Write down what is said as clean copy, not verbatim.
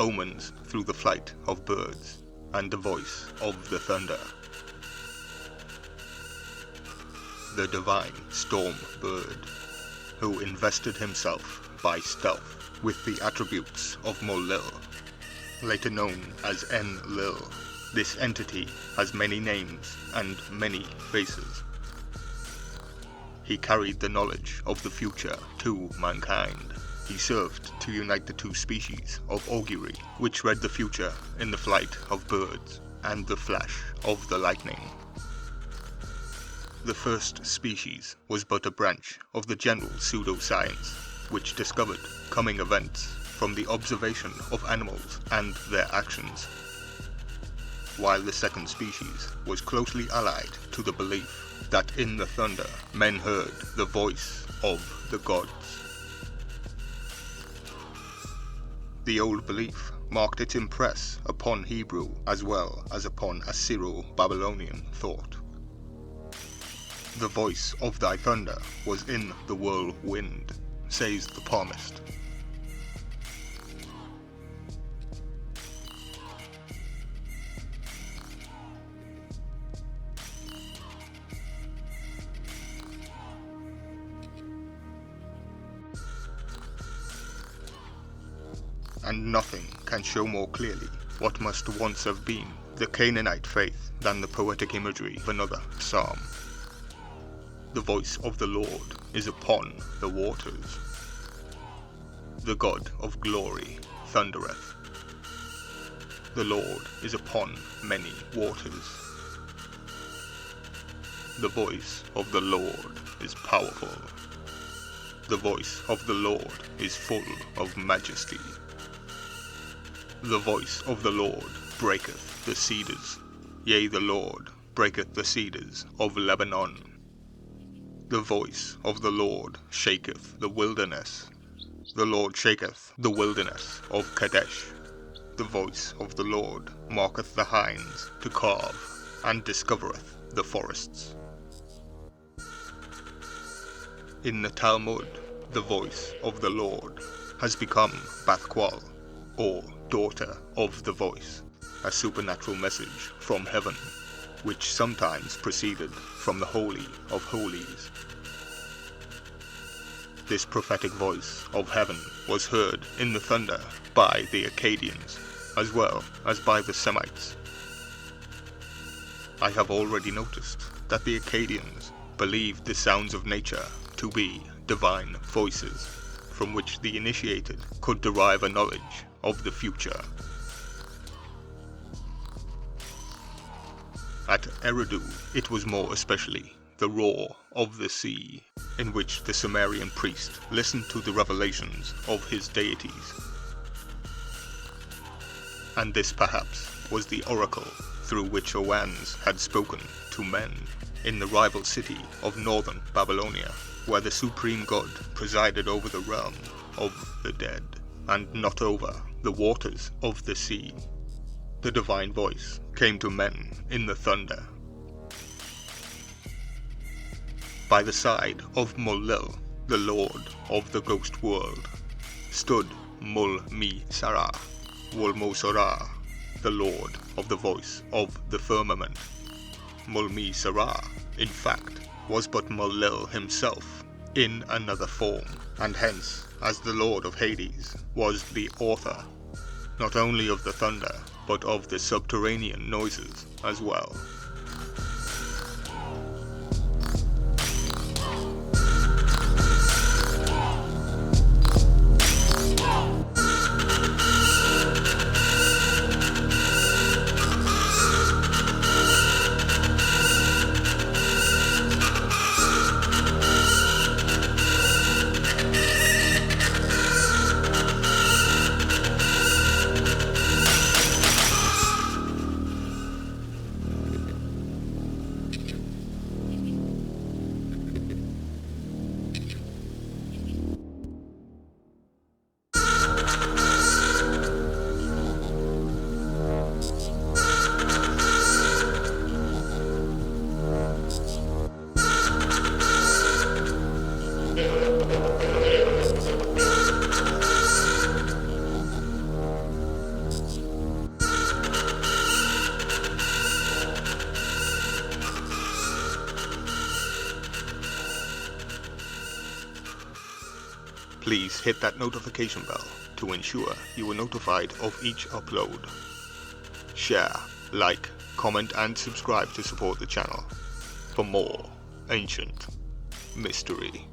omens through the flight of birds, and the voice of the thunder. The divine storm bird, who invested himself by stealth with the attributes of Mul-lil, later known as Enlil. This entity has many names and many faces. He carried the knowledge of the future to mankind. He served to unite the two species of augury, which read the future in the flight of birds and the flash of the lightning. The first species was but a branch of the general pseudo-science, which discovered coming events from the observation of animals and their actions, while the second species was closely allied to the belief that in the thunder men heard the voice of the gods. The old belief marked its impress upon Hebrew as well as upon Assyro-Babylonian thought. The voice of thy thunder was in the whirlwind, says the Psalmist. And nothing can show more clearly what must once have been the Canaanite faith than the poetic imagery of another psalm. The voice of the Lord is upon the waters. The God of glory thundereth. The Lord is upon many waters. The voice of the Lord is powerful. The voice of the Lord is full of majesty. The voice of the Lord breaketh the cedars. Yea, the Lord breaketh the cedars of Lebanon. The voice of the Lord shaketh the wilderness. The Lord shaketh the wilderness of Kadesh. The voice of the Lord marketh the hinds to carve, and discovereth the forests. In the Talmud, the voice of the Lord has become Bathqual, or daughter of the voice, a supernatural message from heaven, which sometimes proceeded from the Holy of Holies. This prophetic voice of heaven was heard in the thunder by the Akkadians, as well as by the Semites. I have already noticed that the Akkadians believed the sounds of nature to be divine voices, from which the initiated could derive a knowledge of the future. At Eridu, it was more especially the roar of the sea, in which the Sumerian priest listened to the revelations of his deities. And this perhaps was the oracle through which Oannes had spoken to men in the rival city of northern Babylonia, where the supreme god presided over the realm of the dead, and not over the waters of the sea. The divine voice came to men in the thunder. By the side of Mul-lil, the lord of the ghost world, stood Mul-mi-sara, Wul-mo-sara, the lord of the voice of the firmament. Mul-mi-sara, in fact, was but Mul-lil himself, in another form, and hence, as the lord of Hades, was the author, not only of the thunder, but of the subterranean noises as well. Please hit that notification bell to ensure you are notified of each upload. Share, like, comment and subscribe to support the channel for more ancient mystery.